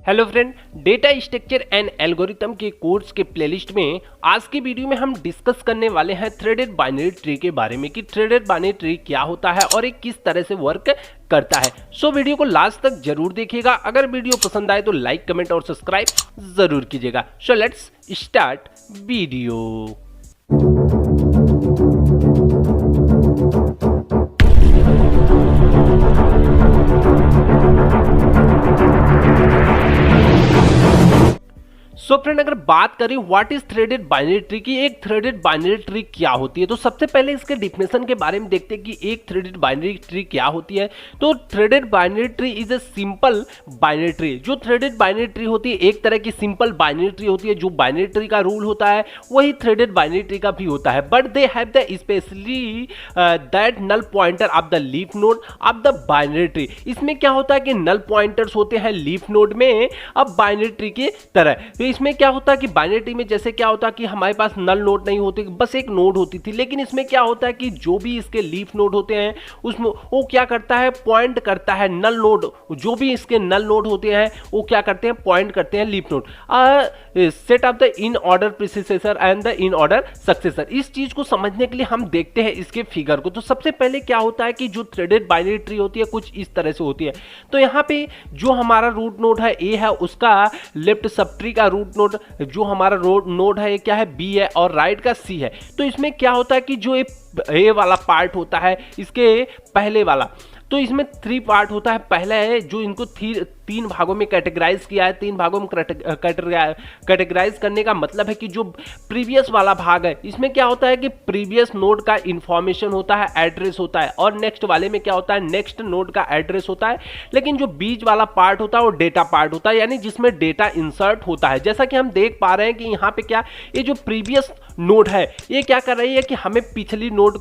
Hello friend, data structure and algorithm के course के playlist में आज की वीडियो में हम डिस्कस करने वाले हैं थ्रेडेड बाइनरी ट्री के बारे में कि थ्रेडेड बाइनरी ट्री क्या होता है और ये किस तरह से वर्क करता है। सो वीडियो को लास्ट तक जरूर देखिएगा। अगर वीडियो पसंद आए तो लाइक, कमेंट और सब्सक्राइब जरूर कीजिएगा। So let's start video. So friend, अगर बात करें what is threaded binary tree की, एक थ्रेडेड बाइनरी ट्री क्या होती है, तो सबसे पहले इसके डिफिनेशन के बारे में देखते हैं कि एक थ्रेडेड बाइनरी ट्री क्या होती है। तो threaded binary tree is a simple binary tree. जो थ्रेडेड बाइनरी ट्री होती है एक तरह की सिंपल बाइनरी ट्री होती है। जो बाइनरी ट्री का रूल होता है वही थ्रेडेड बाइनरी ट्री का भी होता है, but they have the specially that null pointer of the leaf node of the binary tree. इसमें क्या होता है कि नल पॉइंटर्स होते हैं लीफ नोड में अब बाइनरी ट्री की तरह। तो इसमें क्या होता है कि बाइनरी ट्री में जैसे क्या होता है कि हमारे पास नल नोड नहीं होती, बस एक नोड होती थी, लेकिन इसमें क्या होता है कि जो भी इसके लीफ नोड होते हैं उसमें वो क्या करता है, पॉइंट करता है नल नोड। जो भी इसके नल नोड होते हैं वो क्या करते हैं, पॉइंट करते हैं leaf node. Set of the in order predecessor and the in order successor. इस चीज को समझने के लिए हम देखते हैं इसके फिगर को। तो सबसे पहले क्या होता है कि जो थ्रेडेड बाइनरी ट्री होती है कुछ इस तरह से होती है। तो यहाँ पे जो हमारा रूट नोड है ए है, उसका लेफ्ट सब ट्री का रूट नोड जो हमारा नोड है ये क्या है, बी है, और राइट का सी है। तो इसमें क्या होता है कि जो ए वाला पार्ट होता है इसके पहले वाला, तो इसमें 3 पार्ट होता है। पहला है जो इनको 3 भागों में कैटेगराइज किया है। 3 भागों में कैटेगराइज करने का मतलब है कि जो प्रीवियस वाला भाग है इसमें क्या होता है कि प्रीवियस नोड का इंफॉर्मेशन होता है, एड्रेस होता है, और नेक्स्ट वाले में क्या होता है, नेक्स्ट नोड का एड्रेस होता है। लेकिन जो बीच वाला पार्ट होता है वो डेटा पार्ट होता है, यानी जिसमें डेटा इंसर्ट होता है। जैसा कि हम देख पा रहे हैं कि यहाँ पे क्या, ये जो प्रीवियस नोड है ये क्या कर रही है कि हमें पिछली नोड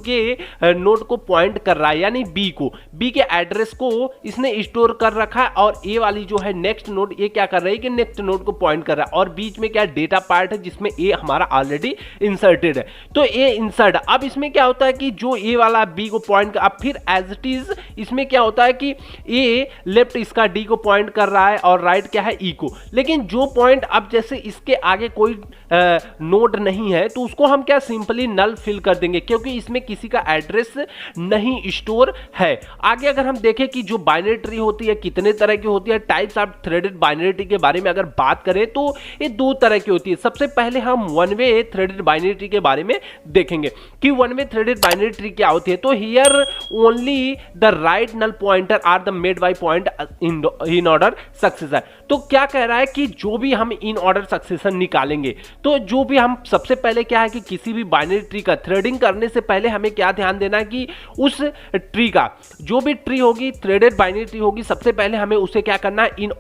को पॉइंट कर रहा है, यानी बी के एड्रेस को इसने स्टोर कर रखा है। और ए वाली जो है नेक्स्ट नोड ये क्या कर रही है कि नेक्स्ट नोड को पॉइंट कर रहा है, और बीच में क्या डेटा पार्ट है जिसमें ए हमारा ऑलरेडी इंसर्टेड है। तो ए इंसर्ट, अब इसमें क्या होता है कि जो ए वाला बी को पॉइंट कर, अब फिर एज इट इज इसमें क्या होता है कि ए लेफ्ट इसका डी को पॉइंट कर रहा है और राइट क्या है, ई को। लेकिन जो पॉइंट अब जैसे इसके आगे कोई नोड नहीं है तो उसको हम क्या सिंपली नल फिल कर देंगे, क्योंकि इसमें किसी का एड्रेस नहीं स्टोर है। आगे अगर हम देखें कि जो बाइनरी ट्री होती है कितने तरह की होती है, types of threaded binary tree के बारे में अगर बात करें तो ये 2 तरह की होती है। सबसे पहले हम one way threaded binary tree के बारे में देखेंगे कि one way threaded binary tree क्या होती है। तो here only the right null pointer are the made by point in order successor. तो क्या कह रहा है कि जो भी हम इन ऑर्डर सक्सेसर निकालेंगे, तो जो भी हम सबसे पहले क्या है कि किसी भी बाइनरी ट्री का थ्रेडिंग करने से पहले हमें क्या ध्यान देना है कि उस ट्री का जो भी ट्री होगी, थ्रेडेड बाइनरी ट्री होगी, सबसे पहले हमें उसे क्या करना है, इन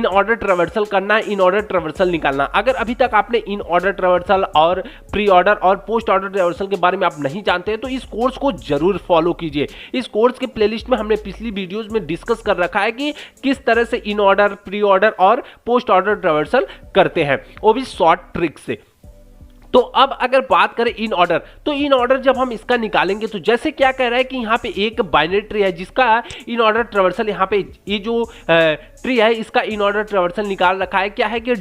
ऑर्डर ट्रेवर्सल करना है, इन ऑर्डर ट्रेवर्सल निकालना। अगर अभी तक आपने इन ऑर्डर ट्रेवर्सल और प्री ऑर्डर और पोस्ट ऑर्डर ट्रेवर्सल के बारे में आप नहीं जानते हैं तो इस कोर्स को जरूर फॉलो कीजिए। इस कोर्स के प्लेलिस्ट में हमने पिछली वीडियोस में डिस्कस कर रखा है कि किस तरह से इन ऑर्डर, प्री ऑर्डर और पोस्ट ऑर्डर ट्रेवर्सल करते हैं, वो भी शॉर्ट ट्रिक से। तो अब अगर बात करें इन ऑर्डर, तो इन ऑर्डर जब हम इसका निकालेंगे तो जैसे क्या कह रहा है कि यहाँ पे एक बाइनरी ट्री है जिसका इन ऑर्डर ट्रेवर्सल, यहाँ पे ये जो ट्री है इसका इन ऑर्डर ट्रेवर्सल निकाल रखा है, क्या है कि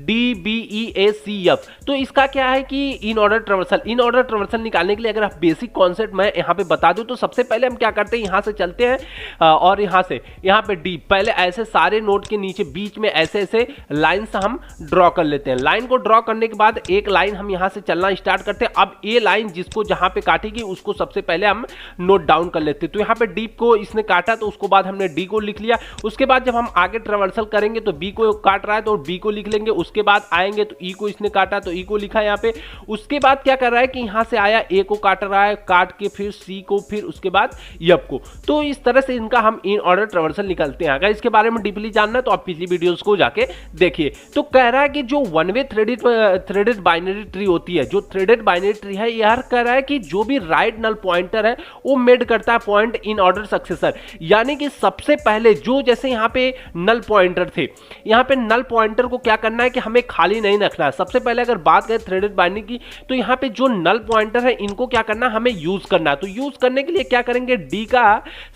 DBEACF। तो इसका क्या है कि इन ऑर्डर ट्रेवर्सल निकालने के लिए अगर आप बेसिक कॉन्सेप्ट मैं यहाँ पे बता दूं तो सबसे पहले हम क्या करते हैं, यहाँ से चलते हैं और यहाँ पे डी, पहले ऐसे सारे नोड के नीचे बीच में ऐसे ऐसे लाइन से हम ड्रॉ कर लेते हैं। लाइन को ड्रॉ करने के बाद एक लाइन हम यहां से चलना स्टार्ट करते हैं। अब ये लाइन जिसको जहां पे काटेगी उसको सबसे पहले हम नोट डाउन कर लेते हैं। तो यहां पे डी को इसने काटा तो उसको बाद हमने डी को लिख लिया। उसके बाद जब हम आगे ट्रेवर्सल करेंगे तो बी को काट रहा है तो बी को लिख लेंगे। उसके बाद आएंगे तो ई को इसने काटा तो ई को लिखा यहाँ पे। उसके बाद क्या कर रहा है कि यहां से आया ए को काट रहा है, काट के फिर सी को, फिर उसके बाद एफ को। तो इस तरह से इनका हम इन ऑर्डर ट्रेवर्सल निकलते हैं। अगर इसके बारे में डीपली जानना है तो आप पिछली वीडियोस को जाके देखिए। तो कह रहा है कि जो one way threaded binary tree होती है, जो थ्रेडेड बाइनरी ट्री है, यह कह रहा है कि जो भी राइट नल पॉइंटर है वो मेड करता है पॉइंट इन ऑर्डर सक्सेसर, यानी कि सबसे पहले जो जैसे यहाँ पे नल पॉइंटर थे, यहाँ पे नल पॉइंटर को क्या करना है कि हमें खाली नहीं रखना है। सबसे पहले अगर बात करें थ्रेडेड बाइनरी की, तो यहाँ पे जो नल पॉइंटर है इनको क्या करना है, हमें यूज करना है। तो यूज करने के लिए क्या करेंगे, डी का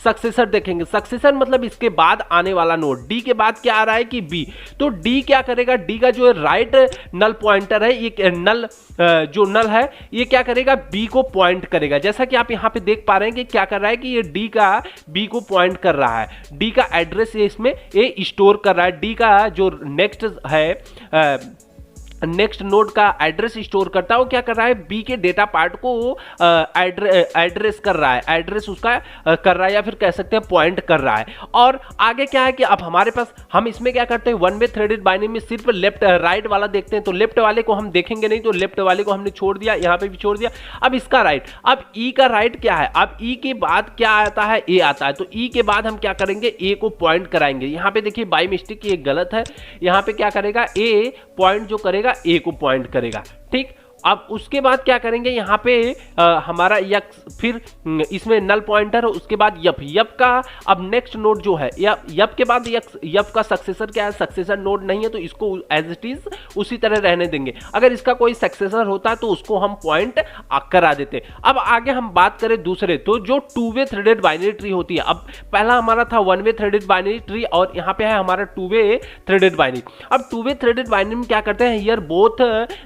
सक्सेसर देखेंगे। सक्सेसर मतलब इसके बाद आने वाला नोड, डी के बाद क्या आ रहा है कि बी। तो डी क्या करेगा, डी का जो राइट नल पॉइंटर है, ये नल जो नल है ये क्या करेगा, बी को पॉइंट करेगा। जैसा कि आप यहाँ पे देख पा रहे हैं कि क्या कर रहा है कि ये डी का बी को पॉइंट कर रहा है, डी का एड्रेस ये इसमें ये स्टोर कर रहा है। डी का जो नेक्स्ट है नेक्स्ट नोड का एड्रेस स्टोर करता है, वो क्या कर रहा है, बी के डेटा पार्ट को एड्रेस कर रहा है, एड्रेस उसका कर रहा है, या फिर कह सकते हैं पॉइंट कर रहा है। और आगे क्या है कि अब हमारे पास हम इसमें क्या करते हैं, वन वे थ्रेडेड बाइनरी में सिर्फ लेफ्ट राइट वाला देखते हैं। तो लेफ्ट वाले को हम देखेंगे नहीं, तो लेफ्ट वाले को हमने छोड़ दिया, यहाँ पे भी छोड़ दिया। अब इसका राइट, अब ई का राइट क्या है, अब ई के बाद क्या आता है, ए आता है। तो ई के बाद हम क्या करेंगे, ए को पॉइंट कराएंगे। यहाँ पे देखिए बाई मिस्टेक ये गलत है, यहाँ पे क्या करेगा, ए पॉइंट जो करेगा ए को पॉइंट करेगा, ठीक। अब उसके बाद क्या करेंगे, यहाँ पे हमारा यक, फिर इसमें नल पॉइंटर, उसके बाद यप, यप का अब नेक्स्ट नोड जो है, यप के बाद यप का सक्सेसर क्या है, सक्सेसर नोड नहीं है, तो इसको एज इट इज उसी तरह रहने देंगे। अगर इसका कोई सक्सेसर होता है तो उसको हम पॉइंट करा देते। अब आगे हम बात करें दूसरे, तो जो two way threaded binary tree होती है, अब पहला हमारा था one way threaded binary tree, और यहाँ पे है हमारा टू वे थ्रेडेड बाइनरी। अब टू वे थ्रेडेड बाइनरी में क्या करते हैं, here both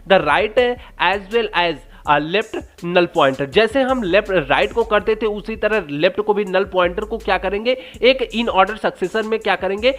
the right as well as left null pointer. जैसे हम लेफ्ट राइट को करते थे उसी तरह लेफ्ट को भी नल पॉइंटर को क्या करेंगे, एक इन ऑर्डर सक्सेसर में क्या करेंगे,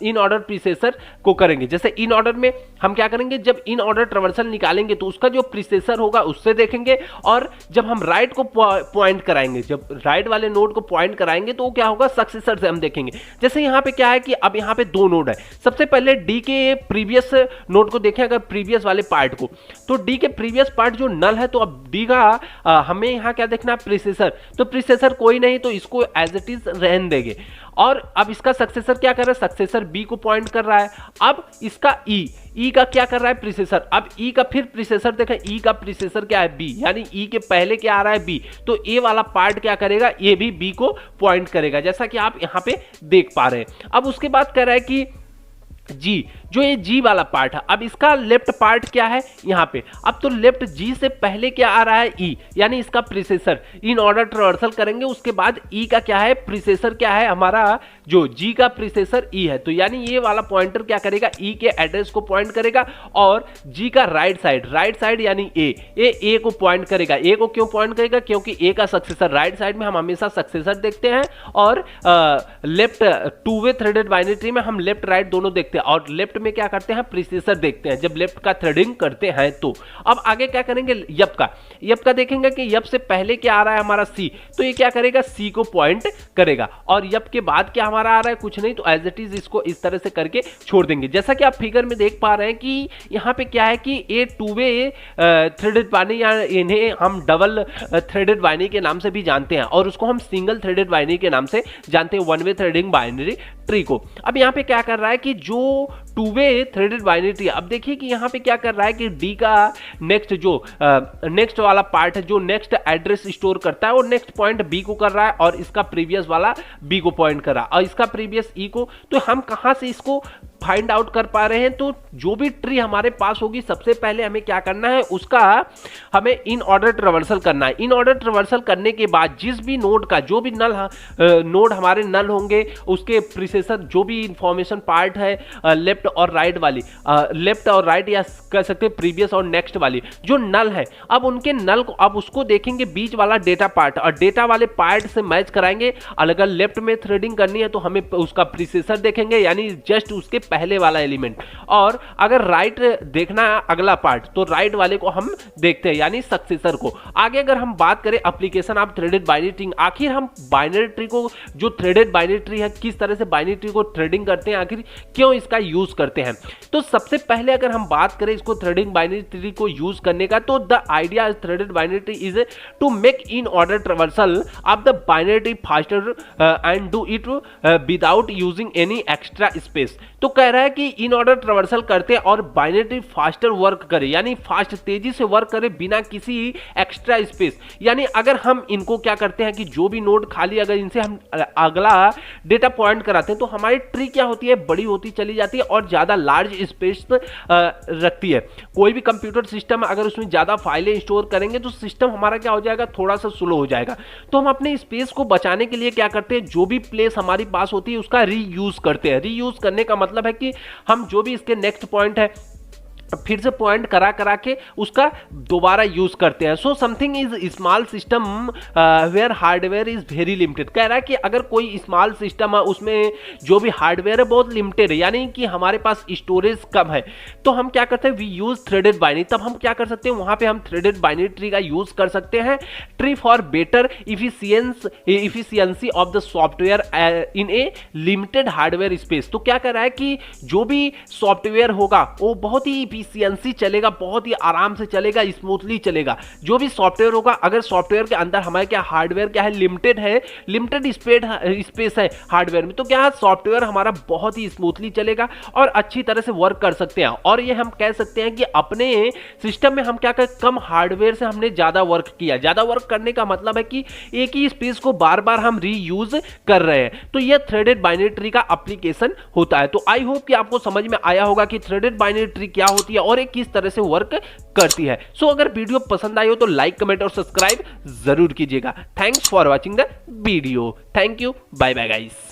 इन ऑर्डर प्रीसेसर को करेंगे। जैसे इन ऑर्डर में हम क्या करेंगे, जब इन ऑर्डर ट्रावर्सल निकालेंगे तो उसका जो प्रीसेसर होगा उससे देखेंगे, और जब हम राइट को पॉइंट कराएंगे, जब राइट वाले नोड को पॉइंट कराएंगे तो क्या होगा, सक्सेसर से हम देखेंगे। जैसे यहाँ पे क्या है कि अब यहाँ पे दो नोड है, सबसे पहले डी के प्रीवियस नोड को देखें, अगर प्रीवियस वाले पार्ट को, तो डी के प्रीवियस पार्ट जो नल है, तो अब डी का हमें यहां क्या देखना है, प्रीसेसर। तो प्रीसेसर कोई नहीं, तो इसको एज इट इज रहने देंगे। और अब इसका सक्सेसर क्या कर रहा है, सक्सेसर बी को पॉइंट कर रहा है। अब इसका ई का क्या कर रहा है, प्रीसेसर। अब ई का फिर प्रीसेसर देखें, ई का प्रीसेसर क्या है, बी, यानी ई के पहले क्या आ रहा है, बी। तो ए वाला पार्ट क्या करेगा, ये भी बी को पॉइंट करेगा, जैसा कि आप यहां पे देख पा रहे हैं। अब उसके बाद कह रहा है कि जी, जो ये जी वाला पार्ट है, अब इसका लेफ्ट पार्ट क्या है यहाँ पे। अब तो लेफ्ट जी से पहले क्या आ रहा है, ई, यानी इसका प्रीसेसर। इन ऑर्डर ट्रावर्सल करेंगे, उसके बाद ई का क्या है, प्रीसेसर क्या है हमारा, जो जी का प्रीसेसर ई है। तो यानी ये वाला पॉइंटर क्या करेगा, ई के एड्रेस को पॉइंट करेगा, और जी का राइट साइड यानी ए को पॉइंट करेगा। ए को क्यों पॉइंट करेगा, क्योंकि ए का सक्सेसर राइट साइड में हम हमेशा सक्सेसर देखते हैं, और left to way threaded binary tree में हम लेफ्ट राइट दोनों देखते हैं, और लेफ्ट में क्या करते हैं, प्रीसेसर देखते हैं जब लेफ्ट का थ्रेडिंग करते हैं। तो अब आगे क्या करेंगे, यप का देखेंगे कि यप से पहले क्या आ रहा है हमारा सी, तो ये क्या करेगा, सी को पॉइंट करेगा। और यप के बाद क्या हमारा आ रहा है, कुछ नहीं, तो एज इट इज इसको इस तरह से करके छोड़ देंगे। जैसा कि आप फिगर में देख पा रहे हैं कि यहाँ पे क्या है कि ये टू वे थ्रेडेड बाइनरी, या इन्हें हम डबल थ्रेडेड बाइनरी के नाम से भी जानते हैं, और उसको हम सिंगल थ्रेडेड बाइनरी के नाम से जानते हैं, one way threading binary tree को। अब यहाँ पे क्या कर रहा है कि जो two way threaded binary tree, अब देखिए कि यहाँ पे क्या कर रहा है कि डी का नेक्स्ट वाला पार्ट है, जो नेक्स्ट एड्रेस स्टोर करता है, वो नेक्स्ट पॉइंट बी को कर रहा है, और इसका प्रीवियस वाला बी को पॉइंट कर रहा है, और इसका प्रीवियस ई को। तो हम कहाँ से इसको फाइंड आउट कर पा रहे हैं, तो जो भी ट्री हमारे पास होगी सबसे पहले हमें क्या करना है, उसका हमें इन ऑर्डर ट्रावर्सल करना है। इन ऑर्डर ट्रावर्सल करने के बाद जिस भी नोड का जो भी नोड हमारे नल होंगे, उसके प्रीसेसर जो भी इंफॉर्मेशन पार्ट है, लेफ्ट और राइट वाली, लेफ्ट और राइट, या कह सकते हैं प्रीवियस और नेक्स्ट वाली जो नल है, अब उनके नल को, अब उसको देखेंगे बीच वाला डेटा पार्ट, और डेटा वाले पार्ट से मैच कराएंगे। अगर लेफ्ट में थ्रेडिंग करनी है तो हमें उसका प्रीसेसर देखेंगे, यानी जस्ट उसके पहले वाला एलिमेंट, और अगर राइट देखना है अगला पार्ट, तो राइट वाले को हम देखते हैं, यानी सक्सेसर को। आगे अगर हम बात करें application of threaded binary tree, आखिर हम बाइनरी ट्री को, जो थ्रेडेड बाइनरी ट्री है, किस तरह से बाइनरी ट्री को थ्रेडिंग करते हैं, आखिर क्यों इसका यूज करते हैं। तो सबसे पहले अगर हम बात करें इसको थ्रेडिंग बाइनरी ट्री को यूज करने का, तो the idea threaded binary tree is to make in order traversal of the binary tree faster and do it without using any extra space. तो कह रहा है कि इन ऑर्डर ट्रेवर्सल करते और बाइनरी ट्री फास्टर वर्क करे, यानी फास्ट तेजी से वर्क करे बिना किसी एक्स्ट्रा स्पेस। यानी अगर हम इनको क्या करते हैं कि जो भी नोड खाली अगर इनसे हम अगला डेटा पॉइंट कराते हैं तो हमारी ट्री क्या होती है, बड़ी होती चली जाती है और ज्यादा लार्ज स्पेस रखती है। कोई भी कंप्यूटर सिस्टम अगर उसमें ज्यादा फाइलें स्टोर करेंगे तो सिस्टम हमारा क्या हो जाएगा, थोड़ा सा स्लो हो जाएगा। तो हम अपने स्पेस को बचाने के लिए क्या करते हैं, जो भी प्लेस हमारी पास होती है उसका रीयूज करते हैं। रीयूज करने का मतलब है कि हम जो भी इसके नेक्स्ट पॉइंट है फिर से पॉइंट करा करा के उसका दोबारा यूज करते हैं। So something is small system where hardware is very limited. कह रहा है कि अगर कोई स्मॉल सिस्टम है उसमें जो भी हार्डवेयर है बहुत लिमिटेड है, यानी कि हमारे पास स्टोरेज कम है, तो हम क्या करते हैं, वी यूज थ्रेडेड बाइनरी। तब हम क्या कर सकते हैं, वहां पे हम थ्रेडेड बाइनरी ट्री का यूज कर सकते हैं। Tree for better efficiency of the software in A limited hardware space. तो क्या कर रहा है कि जो भी सॉफ्टवेयर होगा वो बहुत ही इफिशियंसी चलेगा, बहुत ही आराम से चलेगा, स्मूथली चलेगा। जो भी सॉफ्टवेयर होगा, अगर सॉफ्टवेयर के अंदर हमारे क्या हार्डवेयर क्या है, लिमिटेड स्पेस है हार्डवेयर में, तो क्या सॉफ्टवेयर हमारा बहुत ही स्मूथली चलेगा और अच्छी तरह से वर्क कर सकते हैं। और ये हम कह सकते हैं कि अपने सिस्टम में हम क्या कर, कम हार्डवेयर से हमने ज्यादा वर्क किया। ज्यादा वर्क करने का मतलब है कि एक ही स्पेस को बार बार हम रीयूज कर रहे हैं। तो यह थ्रेडेड बाइनरी ट्री का एप्लीकेशन होता है। तो आई होप कि आपको समझ में आया होगा कि थ्रेडेड बाइनरी ट्री क्या होती है और एक किस तरह से वर्क करती है। सो अगर वीडियो पसंद आई हो तो लाइक, कमेंट और सब्सक्राइब जरूर कीजिएगा। Thanks for watching the video. Thank you, bye bye guys.